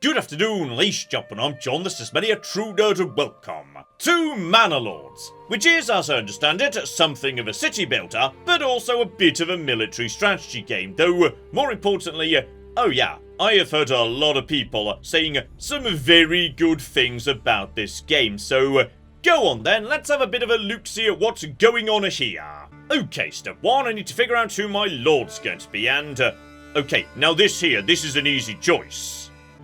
Good afternoon, Liege and I'm John. This is many a true nerd and welcome to Manor Lords, which is, as I understand it, something of a city builder, but also a bit of a military strategy game, though more importantly, oh yeah, I have heard a lot of people saying some very good things about this game, so go on then, let's have a bit of a look-see at what's going on here. Okay, step one, I need to figure out who my lord's going to be, and okay, now this is an easy choice.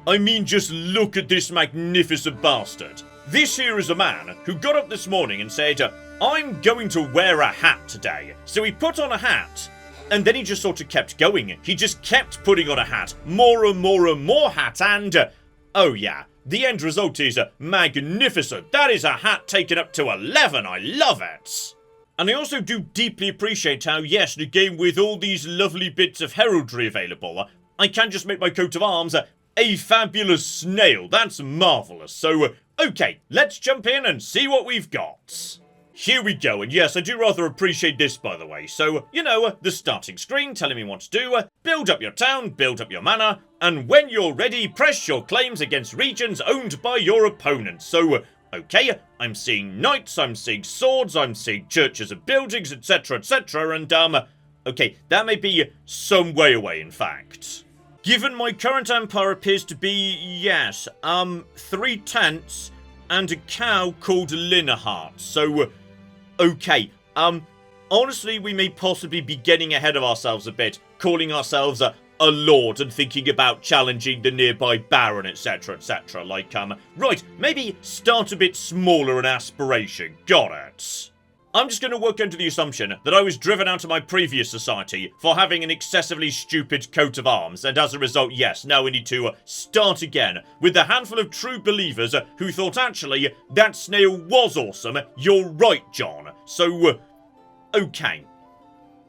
I mean, just look at this magnificent bastard. This here is a man who got up this morning and said, I'm going to wear a hat today. So he put on a hat, and then he just sort of kept going. He just kept putting on a hat, more and more and more hat, and oh yeah, the end result is magnificent. That is a hat taken up to 11. I love it. And I also do deeply appreciate how, yes, in a game with all these lovely bits of heraldry available, I can just make my coat of arms a fabulous snail. That's marvellous. So, okay, let's jump in and see what we've got. Here we go, and yes, I do rather appreciate this, by the way. So, you know, the starting screen telling me what to do, build up your town, build up your manor, and when you're ready, press your claims against regions owned by your opponents. So, okay, I'm seeing knights, I'm seeing swords, I'm seeing churches and buildings, etc., and, okay, that may be some way away, in fact. Given my current empire appears to be, yes, 3 tents and a cow called Liege. So, okay, honestly, we may possibly be getting ahead of ourselves a bit, calling ourselves a lord and thinking about challenging the nearby baron, etc., like, right, maybe start a bit smaller in aspiration, got it. I'm just going to work under the assumption that I was driven out of my previous society for having an excessively stupid coat of arms, and as a result, yes, now we need to start again with a handful of true believers who thought actually that snail was awesome. You're right, John. So, okay.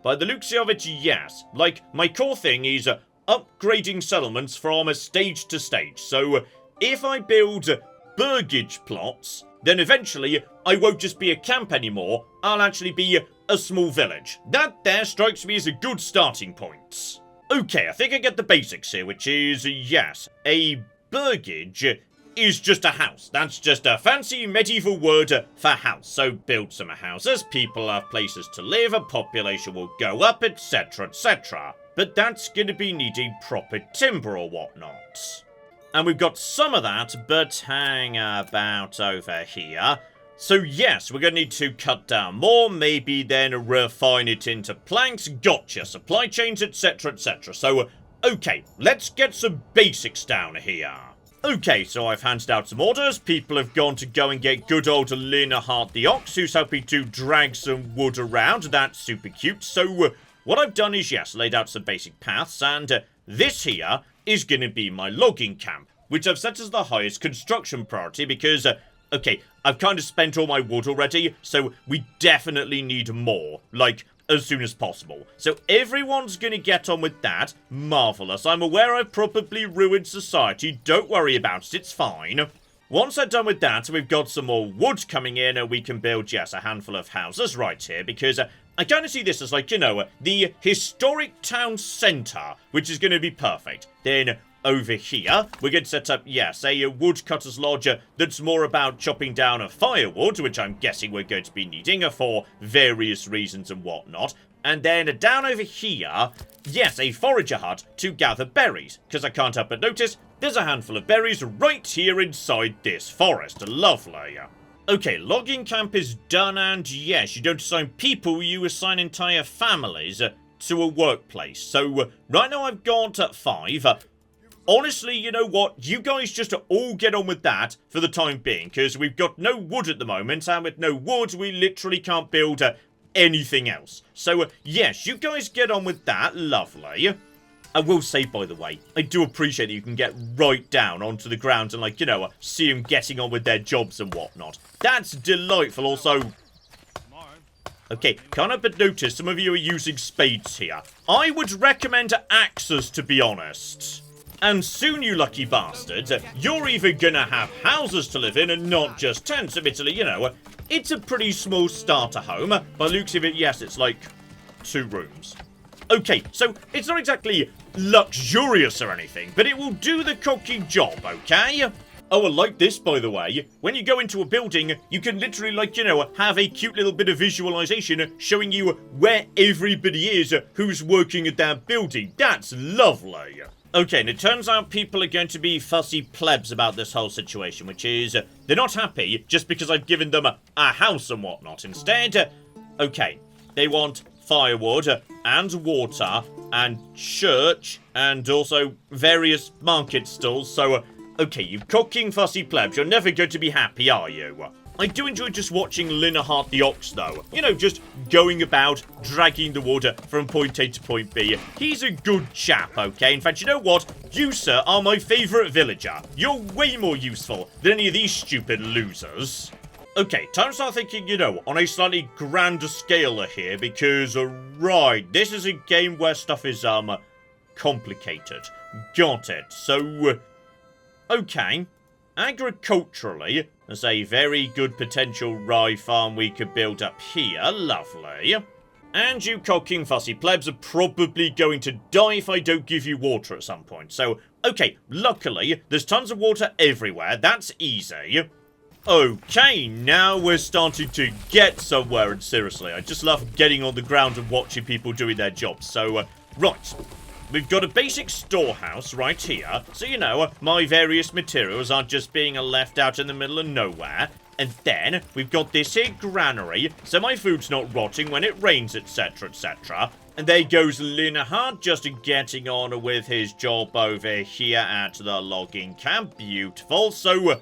By the looks of it, yes. Like, my core thing is upgrading settlements from stage to stage. So, if I build burgage plots, then eventually I won't just be a camp anymore, I'll actually be a small village. That there strikes me as a good starting point. Okay, I think I get the basics here, which is, yes, a burgage is just a house. That's just a fancy medieval word for house. So build some houses, people have places to live, a population will go up, etc., But that's going to be needing proper timber or whatnot. And we've got some of that, but hang about over here. So yes, we're going to need to cut down more, maybe then refine it into planks. Gotcha, supply chains, etc., So, okay, let's get some basics down here. Okay, so I've handed out some orders. People have gone to go and get good old Liege the ox, who's helping to drag some wood around. That's super cute. So, what I've done is, yes, laid out some basic paths, and this here is going to be my logging camp, which I've set as the highest construction priority because, okay, I've kind of spent all my wood already, so we definitely need more, like, as soon as possible. So everyone's going to get on with that. Marvellous. I'm aware I've probably ruined society. Don't worry about it, it's fine. Once I'm done with that, we've got some more wood coming in, and we can build, yes, a handful of houses right here, because I kind of see this as, like, you know, the historic town centre, which is going to be perfect. Then over here, we're going to set up, yes, a woodcutter's lodge that's more about chopping down a firewood, which I'm guessing we're going to be needing for various reasons and whatnot. And then down over here, yes, a forager hut to gather berries, because I can't help but notice there's a handful of berries right here inside this forest. Lovely. Okay, logging camp is done, and yes, you don't assign people, you assign entire families to a workplace. So, right now I've got 5. Honestly, you know what? You guys just all get on with that for the time being, because we've got no wood at the moment, and with no wood, we literally can't build anything else. So, yes, you guys get on with that. Lovely. I will say, by the way, I do appreciate that you can get right down onto the ground and, like, you know, see them getting on with their jobs and whatnot. That's delightful. Also, okay, can't help but notice some of you are using spades here. I would recommend axes, to be honest. And soon, you lucky bastards, you're even gonna have houses to live in and not just tents. Admittedly, you know, it's a pretty small starter home. By looks of it, yes, it's like 2 rooms. Okay, so it's not exactly luxurious or anything, but it will do the cooking job, okay? Oh, and like this, by the way, when you go into a building, you can literally, like, you know, have a cute little bit of visualization showing you where everybody is who's working at that building. That's lovely. Okay, and it turns out people are going to be fussy plebs about this whole situation, which is, they're not happy just because I've given them a house and whatnot. Instead, okay, they want firewood and water and church and also various market stalls, so... okay, you cocking fussy plebs, you're never going to be happy, are you? I do enjoy just watching Linahart the Ox, though. You know, just going about, dragging the water from point A to point B. He's a good chap, okay? In fact, you know what? You, sir, are my favourite villager. You're way more useful than any of these stupid losers. Okay, time to start thinking, you know, on a slightly grander scale here, because, right, this is a game where stuff is, complicated. Got it. So... okay, agriculturally, there's a very good potential rye farm we could build up here, lovely. And you cocking fussy plebs are probably going to die if I don't give you water at some point. So, okay, luckily, there's tons of water everywhere, that's easy. Okay, now we're starting to get somewhere, and seriously, I just love getting on the ground and watching people doing their jobs. So, right. We've got a basic storehouse right here, so you know, my various materials aren't just being left out in the middle of nowhere. And then, we've got this here granary, so my food's not rotting when it rains, etc, etc. And there goes Linahart just getting on with his job over here at the logging camp. Beautiful. So,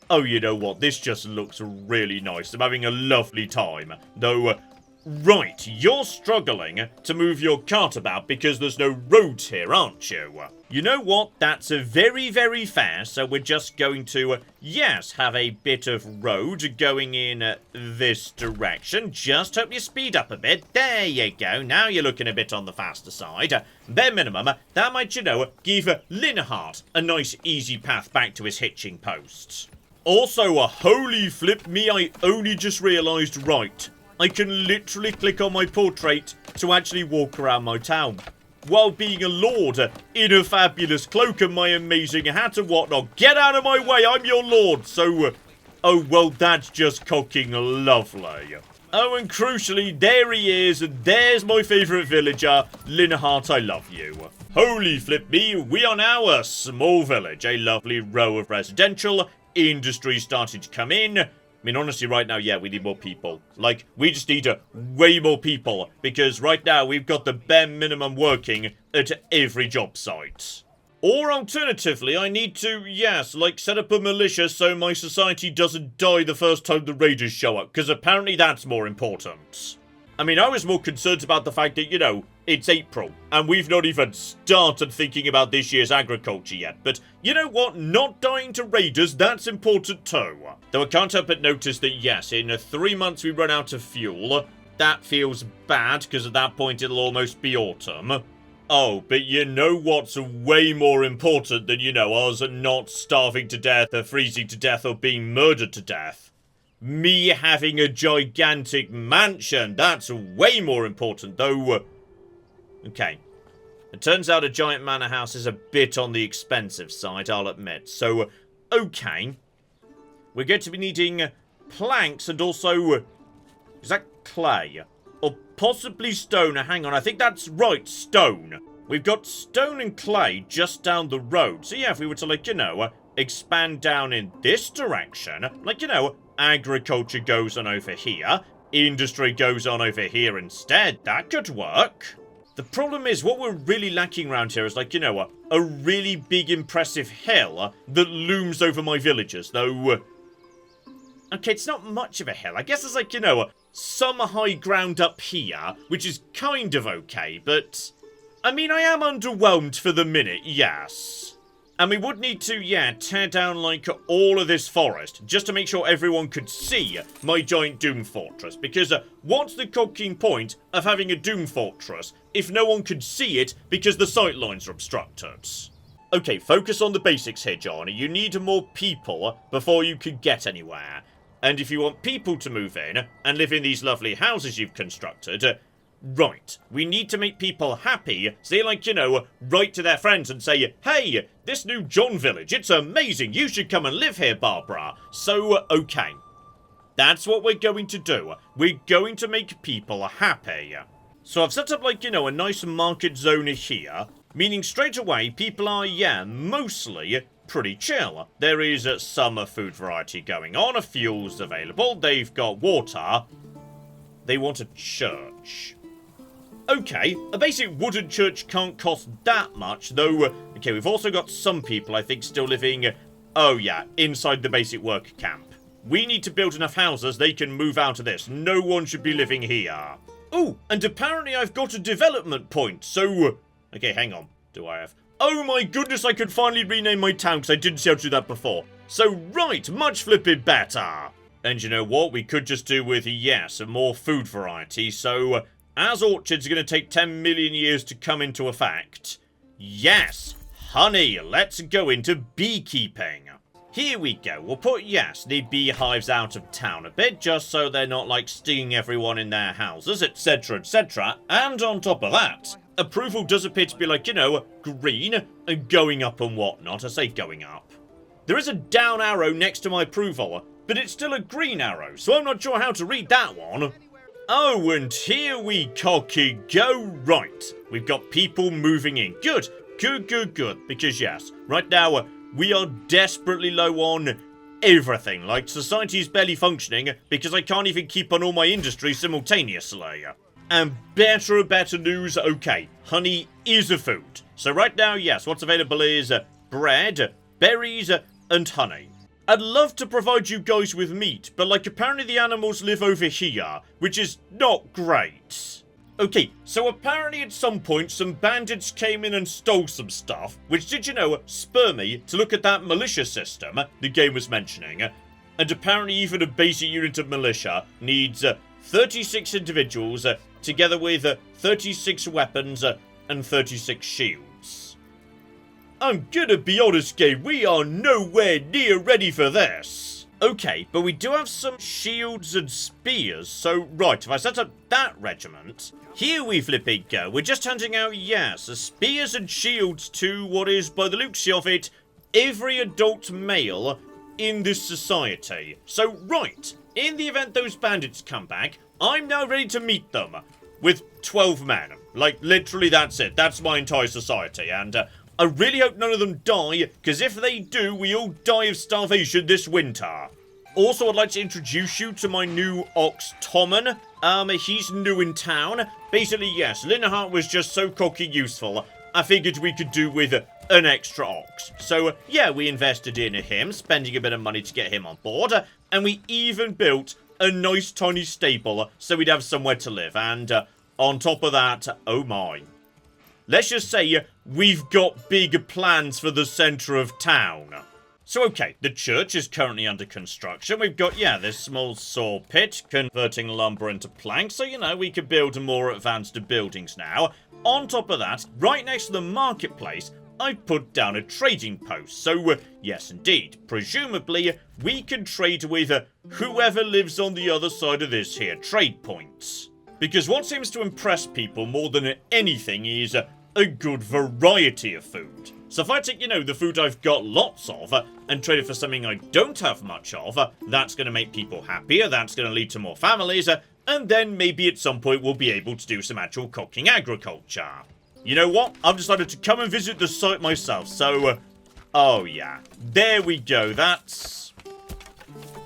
oh, you know what, this just looks really nice. I'm having a lovely time. Though... right, you're struggling to move your cart about because there's no roads here, aren't you? You know what? That's a very, very fair, so we're just going to, yes, have a bit of road going in this direction. Just hope you speed up a bit. There you go. Now you're looking a bit on the faster side. Bare minimum, that might, you know, give Linahart a nice, easy path back to his hitching post. Also, holy flip me, I only just realised, right, I can literally click on my portrait to actually walk around my town. While being a lord, in a fabulous cloak and my amazing hat and whatnot. Get out of my way, I'm your lord. So, oh well, that's just cocking lovely. Oh, and crucially, there he is, and there's my favourite villager, Linahart, I love you. Holy flip me, we are now a small village, a lovely row of residential, industry starting to come in. I mean, honestly, right now, yeah, we need more people. Like, we just need way more people, because right now we've got the bare minimum working at every job site. Or alternatively, I need to, yes, like, set up a militia so my society doesn't die the first time the raiders show up, because apparently that's more important. I mean, I was more concerned about the fact that, you know, it's April, and we've not even started thinking about this year's agriculture yet. But you know what? Not dying to raiders, that's important too. Though I can't help but notice that, yes, in 3 months we run out of fuel. That feels bad, because at that point it'll almost be autumn. Oh, but you know what's way more important than, you know, us not starving to death or freezing to death or being murdered to death? Me having a gigantic mansion. That's way more important, though. Okay. It turns out a giant manor house is a bit on the expensive side, I'll admit. So, okay. We're going to be needing planks and also... is that clay? Or possibly stone. Hang on, I think that's right, stone. We've got stone and clay just down the road. So yeah, if we were to, like, you know, expand down in this direction, like, you know, agriculture goes on over here, industry goes on over here instead, that could work. The problem is, what we're really lacking around here is, like, you know, a really big, impressive hill that looms over my villages, though... okay, it's not much of a hill. I guess there's, like, you know, some high ground up here, which is kind of okay, but... I mean, I am underwhelmed for the minute, yes. And we would need to, yeah, tear down, like, all of this forest, just to make sure everyone could see my giant Doom Fortress. Because what's the cocking point of having a Doom Fortress if no one could see it because the sightlines are obstructed? Okay, focus on the basics here, John. You need more people before you can get anywhere. And if you want people to move in and live in these lovely houses you've constructed, Right, we need to make people happy, so they, like, you know, write to their friends and say, hey, this new John village, it's amazing, you should come and live here, Barbara. So, okay. That's what we're going to do. We're going to make people happy. So I've set up, like, you know, a nice market zone here, meaning straight away people are, yeah, mostly pretty chill. There is some food variety going on, fuel's available, they've got water. They want a church. Okay, a basic wooden church can't cost that much, though. Okay, we've also got some people, I think, still living, oh yeah, inside the basic worker camp. We need to build enough houses they can move out of this. No one should be living here. Oh, and apparently I've got a development point, so... Okay, hang on. Do I have... Oh my goodness, I could finally rename my town, because I didn't see how to do that before. So, right, much flipping better. And you know what? We could just do with, yes, some more food variety, so... As orchards are going to take 10 million years to come into effect, yes, honey, let's go into beekeeping. Here we go. We'll put, yes, the beehives out of town a bit, just so they're not, like, stinging everyone in their houses, etc., etc. And on top of that, approval does appear to be, like, you know, green and going up and whatnot. I say going up. There is a down arrow next to my approval, but it's still a green arrow, so I'm not sure how to read that one. Oh, and here we cocky go. Right, we've got people moving in. Good, good, good, good. Because yes, right now we are desperately low on everything. Like, society's barely functioning because I can't even keep on all my industries simultaneously. And better news, okay, honey is a food. So right now, yes, what's available is bread, berries, and honey. I'd love to provide you guys with meat, but, like, apparently the animals live over here, which is not great. Okay, so apparently at some point some bandits came in and stole some stuff, which, did you know, spurred me to look at that militia system the game was mentioning. And apparently even a basic unit of militia needs 36 individuals, together with 36 weapons and 36 shields. I'm gonna be honest, game, we are nowhere near ready for this. Okay, but we do have some shields and spears, so right, if I set up that regiment, here we flipping go. We're just handing out, yes, spears and shields to what is, by the looks of it, every adult male in this society. So, right, in the event those bandits come back, I'm now ready to meet them with 12 men. Like, literally that's it. That's my entire society, and I really hope none of them die, because if they do, we all die of starvation this winter. Also, I'd like to introduce you to my new ox, Tommen. He's new in town. Basically, yes, Linhardt was just so cocky useful, I figured we could do with an extra ox. So, yeah, we invested in him, spending a bit of money to get him on board, and we even built a nice tiny stable so we'd have somewhere to live. And on top of that, oh my. Let's just say we've got big plans for the centre of town. So, okay, the church is currently under construction. We've got, yeah, this small saw pit converting lumber into planks. So, you know, we could build more advanced buildings now. On top of that, right next to the marketplace, I've put down a trading post. So, yes, indeed, presumably, we can trade with whoever lives on the other side of this here trade point. Because what seems to impress people more than anything is a good variety of food. So if I take, you know, the food I've got lots of and trade it for something I don't have much of, that's going to make people happier, that's going to lead to more families, and then maybe at some point we'll be able to do some actual cooking agriculture. You know what? I've decided to come and visit the site myself, so, oh yeah. There we go, that's...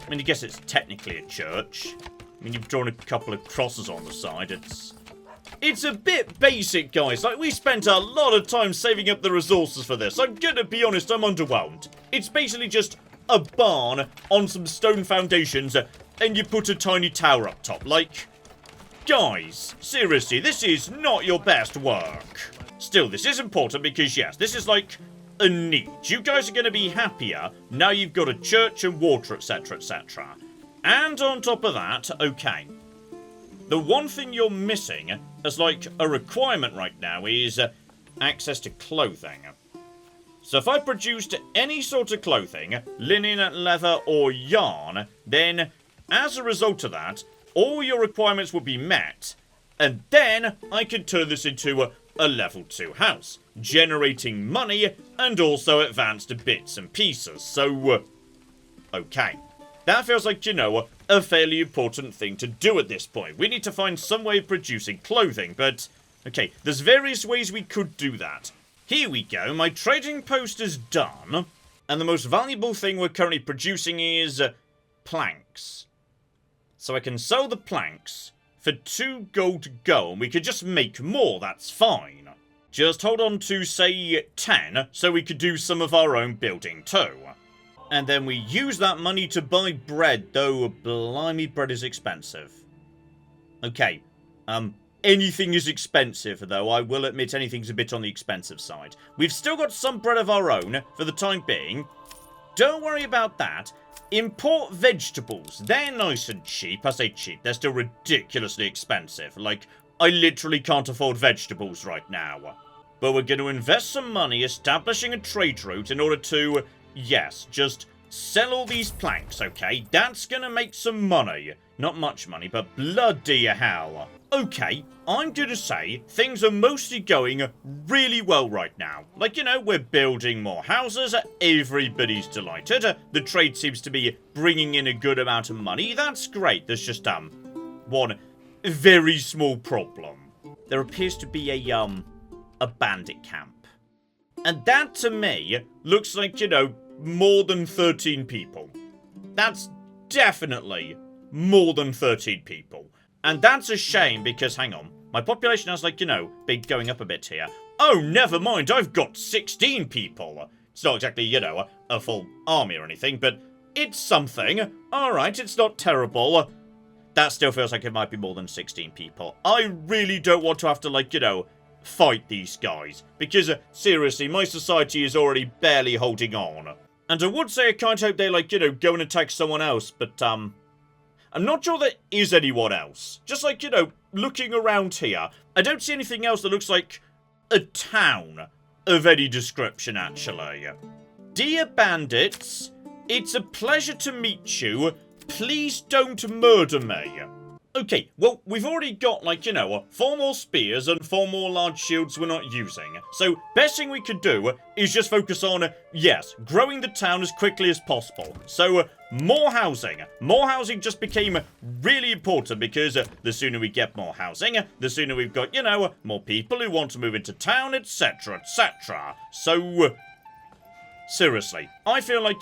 I mean, I guess it's technically a church. I mean, you've drawn a couple of crosses on the side, It's a bit basic, guys. Like, we spent a lot of time saving up the resources for this. I'm gonna be honest, I'm underwhelmed. It's basically just a barn on some stone foundations, and you put a tiny tower up top. Like, guys, seriously, this is not your best work. Still, this is important because, yes, this is like a need. You guys are gonna be happier now you've got a church and water, etc., etc. And on top of that, okay, the one thing you're missing as, like, a requirement right now is access to clothing. So if I produced any sort of clothing, linen, leather, or yarn, then, as a result of that, all your requirements would be met, And then I can turn this into a level 2 house, generating money and also advanced bits and pieces. So, okay. That feels like, a fairly important thing to do at this point. We need to find some way of producing clothing, but, okay, there's various ways we could do that. Here we go, my trading post is done, and the most valuable thing we're currently producing is planks. So I can sell the planks for 2 gold to go, and we could just make more, that's fine. Just hold on to, say, 10, so we could do some of our own building too. And then we use that money to buy bread, though, blimey, bread is expensive. Okay, anything is expensive, though, I will admit anything's a bit on the expensive side. We've still got some bread of our own, for the time being. Don't worry about that. Import vegetables. They're nice and cheap. I say cheap, they're still ridiculously expensive. Like, I literally can't afford vegetables right now. But we're going to invest some money establishing a trade route in order to, yes, just sell all these planks, okay? That's going to make some money. Not much money, but bloody hell. Okay, I'm going to say things are mostly going really well right now. Like, we're building more houses, everybody's delighted, the trade seems to be bringing in a good amount of money, that's great. There's just, one very small problem. There appears to be a bandit camp. And that, to me, looks like, more than 13 people. That's definitely more than 13 people. And that's a shame because, hang on, my population has, like, been going up a bit here. Oh, never mind, I've got 16 people. It's not exactly, a full army or anything, but it's something. Alright, it's not terrible. That still feels like it might be more than 16 people. I really don't want to have to, like, fight these guys. Because, seriously, my society is already barely holding on. And I would say I can't hope they, like, go and attack someone else, but, I'm not sure there is anyone else. Just like, looking around here, I don't see anything else that looks like a town of any description, actually. Dear bandits, it's a pleasure to meet you. Please don't murder me. Okay, well, we've already got, like, 4 more spears and 4 more large shields we're not using. So, best thing we could do is just focus on, yes, growing the town as quickly as possible. So, more housing. More housing just became really important because the sooner we get more housing, the sooner we've got, more people who want to move into town, etc., etc. So, seriously, I feel like,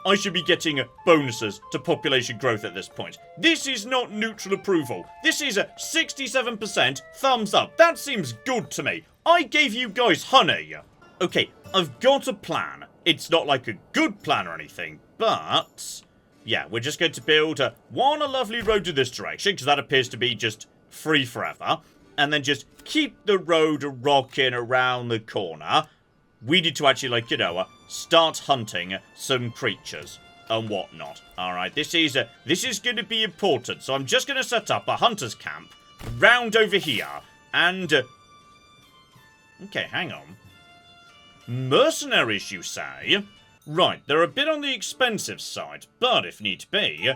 I should be getting bonuses to population growth at this point. This is not neutral approval. This is a 67% thumbs up. That seems good to me. I gave you guys honey. Okay, I've got a plan. It's not like a good plan or anything, but yeah, we're just going to build a lovely road in this direction, because that appears to be just free forever, and then just keep the road rocking around the corner. We need to actually, like, start hunting some creatures and whatnot. Alright, this is going to be important. So I'm just going to set up a hunter's camp round over here. And, okay, hang on. Mercenaries, you say? Right, they're a bit on the expensive side, but if need be,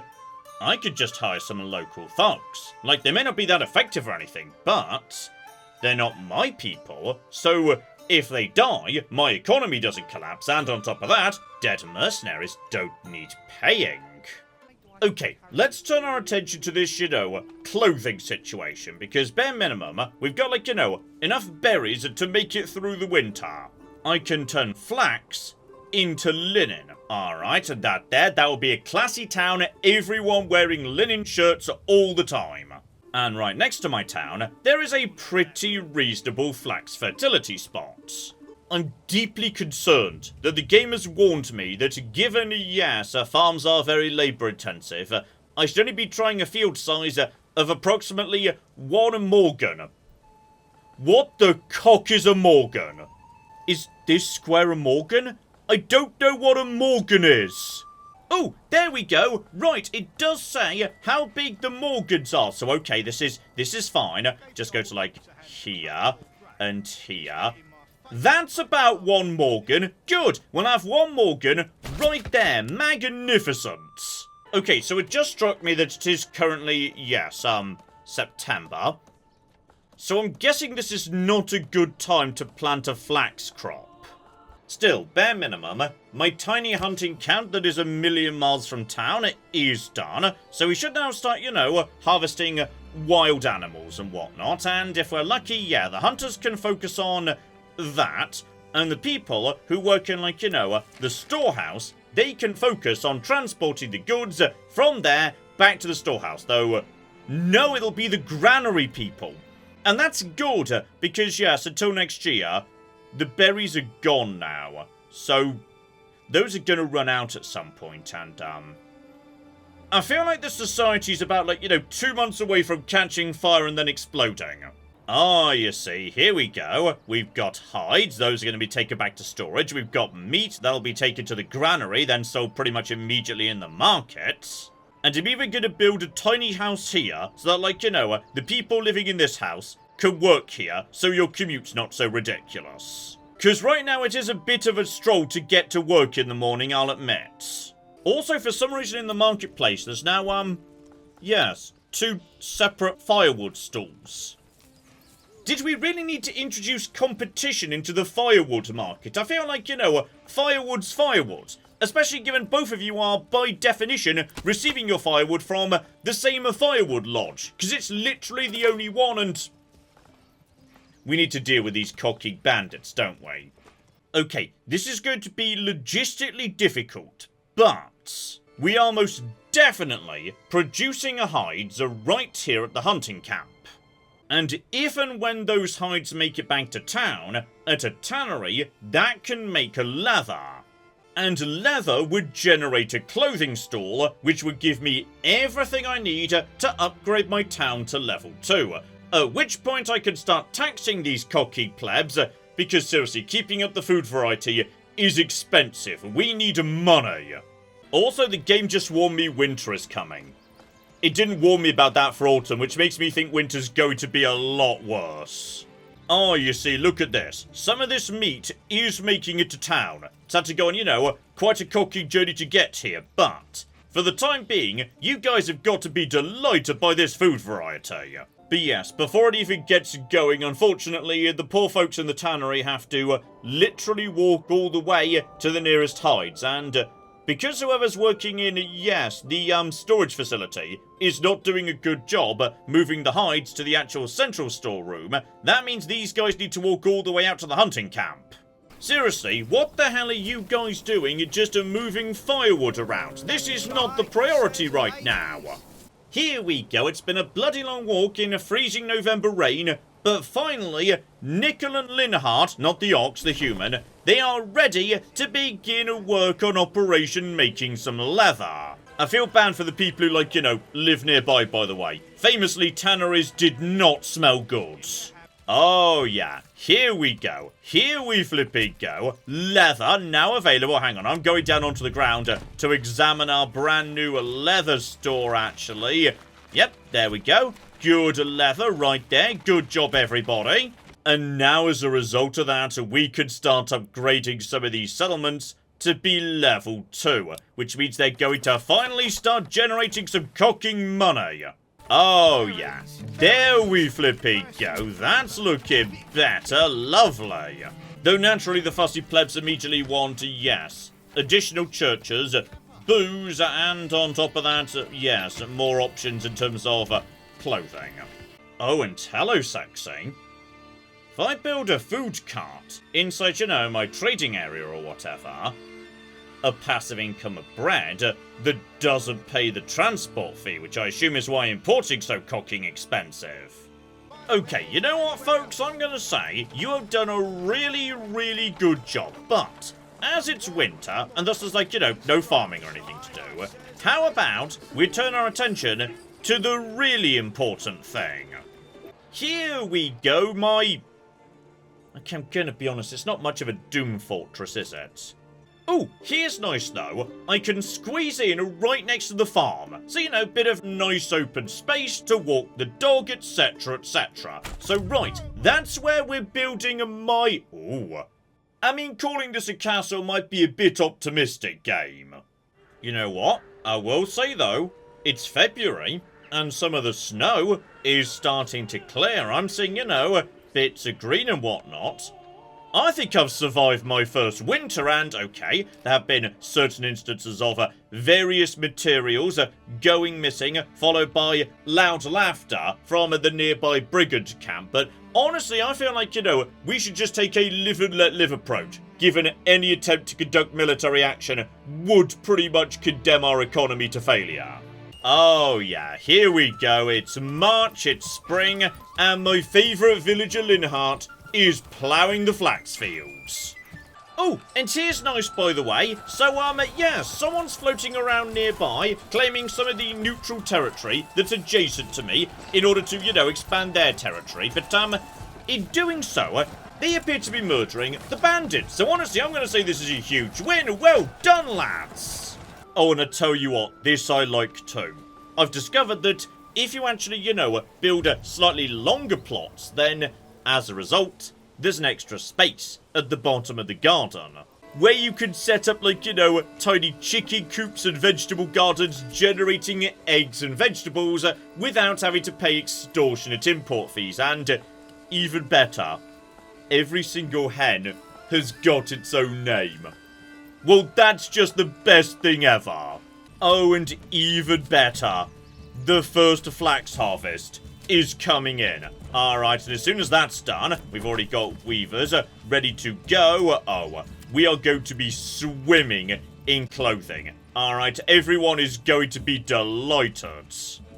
I could just hire some local thugs. Like, they may not be that effective or anything, but they're not my people, so if they die, my economy doesn't collapse, and on top of that, dead mercenaries don't need paying. Okay, let's turn our attention to this, clothing situation, because bare minimum, we've got, like, enough berries to make it through the winter. I can turn flax into linen. Alright, and that will be a classy town, everyone wearing linen shirts all the time. And right next to my town, there is a pretty reasonable flax fertility spot. I'm deeply concerned that the game has warned me that given, yes, farms are very labour intensive, I should only be trying a field size of approximately 1 morgan. What the cock is a morgan? Is this square a morgan? I don't know what a morgan is. Oh, there we go. Right, it does say how big the morgans are. So, okay, this is fine. Just go to, like, here and here. That's about 1 morgan. Good. We'll have 1 morgan right there. Magnificent. Okay, so it just struck me that it is currently, yes, September. So I'm guessing this is not a good time to plant a flax crop. Still, bare minimum, my tiny hunting camp that is 1,000,000 miles from town is done, so we should now start, harvesting wild animals and whatnot, and if we're lucky, yeah, the hunters can focus on that, and the people who work in, the storehouse, they can focus on transporting the goods from there back to the storehouse, though, no, it'll be the granary people. And that's good, because, yes, until next year, the berries are gone now, so those are going to run out at some point, and, I feel like the society's about, 2 months away from catching fire and then exploding. Ah, you see, here we go. We've got hides, those are going to be taken back to storage. We've got meat, that'll be taken to the granary, then sold pretty much immediately in the market. And I'm even going to build a tiny house here, so that, the people living in this house can work here, so your commute's not so ridiculous. Because right now it is a bit of a stroll to get to work in the morning, I'll admit. Also, for some reason in the marketplace, there's now, yes, 2 separate firewood stalls. Did we really need to introduce competition into the firewood market? I feel like, firewood's firewood. Especially given both of you are, by definition, receiving your firewood from the same firewood lodge. Because it's literally the only one, and we need to deal with these cocky bandits, don't we? Okay, this is going to be logistically difficult, but we are most definitely producing a hides right here at the hunting camp. And if and when those hides make it back to town, at a tannery, that can make a leather. And leather would generate a clothing store, which would give me everything I need to upgrade my town to level 2. At which point I can start taxing these cocky plebs, because seriously, keeping up the food variety is expensive. We need money. Also, the game just warned me winter is coming. It didn't warn me about that for autumn, which makes me think winter's going to be a lot worse. Oh, you see, look at this. Some of this meat is making it to town. It's had to go on, quite a cocky journey to get here, but for the time being, you guys have got to be delighted by this food variety. But yes, before it even gets going, unfortunately, the poor folks in the tannery have to literally walk all the way to the nearest hides, and because whoever's working in, yes, the storage facility is not doing a good job moving the hides to the actual central storeroom, that means these guys need to walk all the way out to the hunting camp. Seriously, what the hell are you guys doing just moving firewood around? This is not the priority right now. Here we go, it's been a bloody long walk in a freezing November rain, but finally, Nickel and Linhart, not the ox, the human, they are ready to begin work on Operation Making Some Leather. I feel bad for the people who, live nearby, by the way. Famously, tanneries did not smell good. Oh, yeah. Here we go. Here we flipping go. Leather now available. Hang on, I'm going down onto the ground to examine our brand new leather store, actually. Yep, there we go. Good leather right there. Good job, everybody. And now, as a result of that, we could start upgrading some of these settlements to be level 2, which means they're going to finally start generating some cocking money. Oh, yeah. There we flipping go. That's looking better. Lovely. Though naturally the fussy plebs immediately want, yes, additional churches, booze, and on top of that, yes, more options in terms of clothing. Oh, and hello, sexy. If I build a food cart inside, my trading area or whatever, a passive income of bread that doesn't pay the transport fee, which I assume is why importing's so cocking expensive. Okay, you know what, folks? I'm gonna say you have done a really, really good job, but as it's winter, and thus there's no farming or anything to do, how about we turn our attention to the really important thing? Here we go, Okay, I'm gonna be honest, it's not much of a doom fortress, is it? Oh, here's nice though. I can squeeze in right next to the farm. So, bit of nice open space to walk the dog, etc, etc. So right, that's where we're building my... Ooh. I mean, calling this a castle might be a bit optimistic, game. You know what? I will say though, it's February. And some of the snow is starting to clear. I'm seeing, bits of green and whatnot. I think I've survived my first winter, and okay, there have been certain instances of various materials going missing, followed by loud laughter from the nearby brigand camp. But honestly, I feel like, we should just take a live and let live approach, given any attempt to conduct military action would pretty much condemn our economy to failure. Oh yeah, here we go. It's March, it's spring, and my favourite villager, Linhart, is ploughing the flax fields. Oh, and here's nice, by the way. So, yeah, someone's floating around nearby, claiming some of the neutral territory that's adjacent to me in order to, expand their territory. But, in doing so, they appear to be murdering the bandits. So, honestly, I'm going to say this is a huge win. Well done, lads. Oh, and I tell you what, this I like too. I've discovered that if you actually, build slightly longer plots, then as a result, there's an extra space at the bottom of the garden, where you can set up, like, tiny chicken coops and vegetable gardens generating eggs and vegetables without having to pay extortionate import fees. And even better, every single hen has got its own name. Well, that's just the best thing ever. Oh, and even better, the first flax harvest is coming in. Alright, and as soon as that's done, we've already got weavers ready to go. Oh, we are going to be swimming in clothing. Alright, everyone is going to be delighted.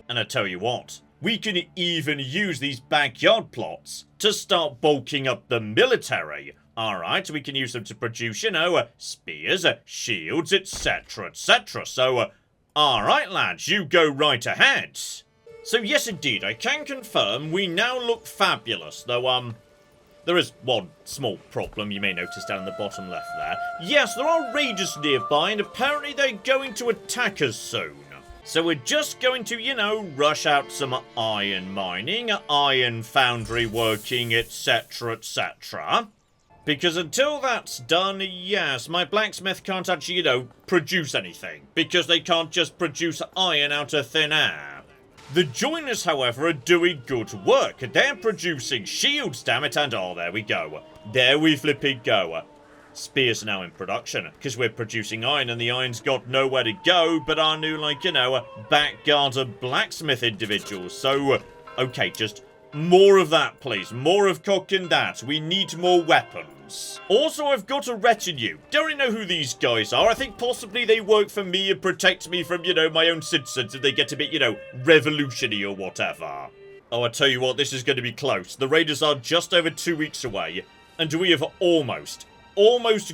And I tell you what, we can even use these backyard plots to start bulking up the military. Alright, we can use them to produce, spears, shields, etc, etc. So, alright lads, you go right ahead. So yes indeed, I can confirm we now look fabulous, though there is one small problem you may notice down the bottom left there. Yes, there are raiders nearby, and apparently they're going to attack us soon. So we're just going to, rush out some iron mining, iron foundry working, etc, etc. Because until that's done, yes, my blacksmith can't actually, produce anything. Because they can't just produce iron out of thin air. The joiners, however, are doing good work. They're producing shields, damn it, and oh, there we go. There we flipping go. Spears are now in production, because we're producing iron, and the iron's got nowhere to go but our new, backgarden blacksmith individuals. So, okay, just more of that, please. More of cooking that. We need more weapons. Also, I've got a retinue. Don't really know who these guys are. I think possibly they work for me and protect me from, my own citizens if they get a bit, revolutionary or whatever. Oh, I tell you what, this is going to be close. The raiders are just over 2 weeks away, and we have almost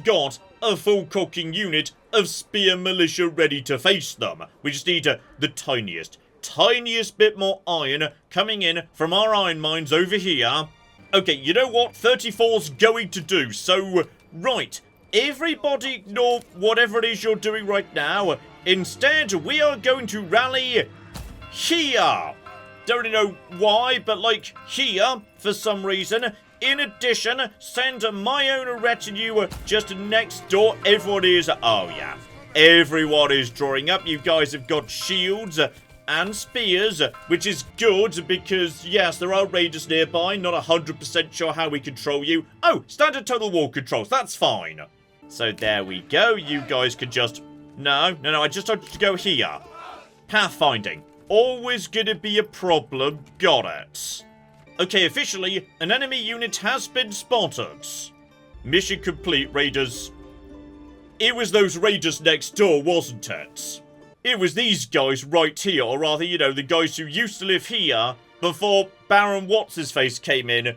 got a full cooking unit of spear militia ready to face them. We just need the tiniest bit more iron coming in from our iron mines over here. Okay, you know what? 34's going to do. So, right. Everybody ignore whatever it is you're doing right now. Instead, we are going to rally here. Don't really know why, but here, for some reason. In addition, send my own retinue just next door. Everyone is, oh yeah. Everyone is drawing up. You guys have got shields and spears, which is good because, yes, there are raiders nearby. Not 100% sure how we control you. Oh, standard total war controls. That's fine. So there we go. You guys could just... No, I just wanted to go here. Pathfinding. Always gonna be a problem. Got it. Okay, officially, an enemy unit has been spotted. Mission complete, raiders. It was those raiders next door, wasn't it? It was these guys right here, or rather, the guys who used to live here before Baron What's-His-Face came in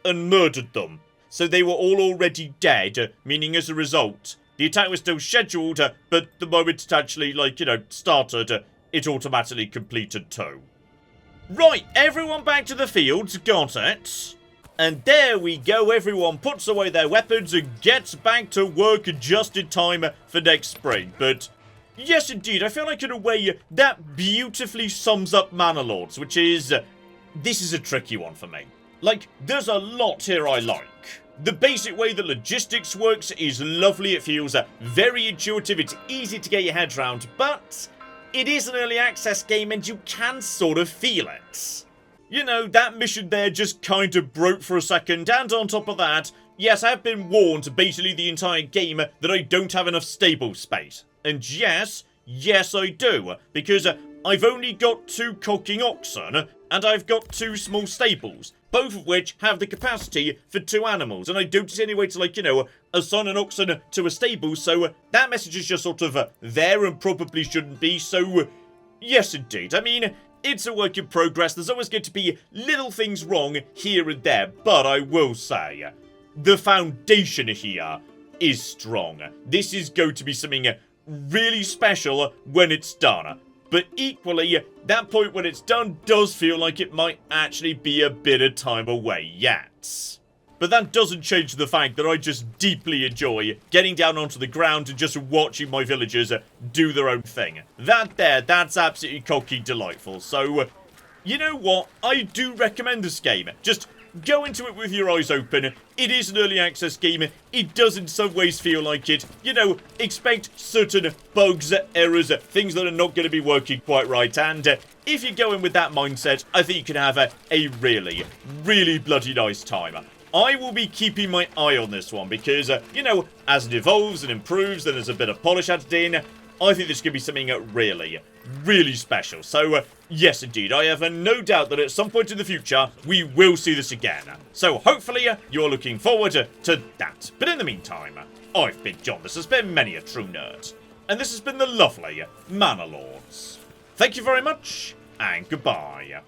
and murdered them. So they were all already dead, meaning as a result, the attack was still scheduled, but the moment it actually, started, it automatically completed too. Right, everyone back to the fields, got it. And there we go, everyone puts away their weapons and gets back to work just in time for next spring, but... Yes, indeed, I feel like in a way that beautifully sums up Manor Lords, which is... this is a tricky one for me. There's a lot here I like. The basic way that logistics works is lovely, it feels very intuitive, it's easy to get your head around, but it is an early access game and you can sort of feel it. You know, that mission there just kind of broke for a second, and on top of that, yes, I've been warned basically the entire game that I don't have enough stable space. And yes, I do, because I've only got 2 cocking oxen, and I've got 2 small stables, both of which have the capacity for 2 animals, and I don't see any way to, like, you know, assign an oxen to a stable, so that message is just sort of there and probably shouldn't be, so yes indeed. I mean, it's a work in progress, there's always going to be little things wrong here and there, but I will say, the foundation here is strong. This is going to be something really special when it's done. But equally, that point when it's done does feel like it might actually be a bit of time away yet. But that doesn't change the fact that I just deeply enjoy getting down onto the ground and just watching my villagers do their own thing. That's absolutely cocky delightful. So, you know what? I do recommend this game. Just go into it with your eyes open. It is an early access game. It does in some ways feel like it. You know, expect certain bugs, errors, things that are not going to be working quite right. And if you go in with that mindset, I think you can have a really, really bloody nice time. I will be keeping my eye on this one because, you know, as it evolves and improves and there's a bit of polish added in, I think this could be something really, really special. So, yes indeed, I have no doubt that at some point in the future, we will see this again. So, hopefully, you're looking forward to that. But in the meantime, I've been John, this has been Many a True Nerd, and this has been the lovely Manor Lords. Thank you very much, and goodbye.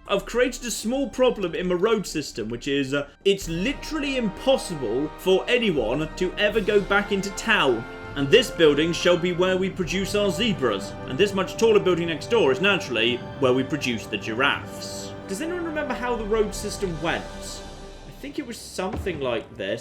I've created a small problem in my road system, which is, it's literally impossible for anyone to ever go back into town. And this building shall be where we produce our zebras. And this much taller building next door is naturally where we produce the giraffes. Does anyone remember how the road system went? I think it was something like this.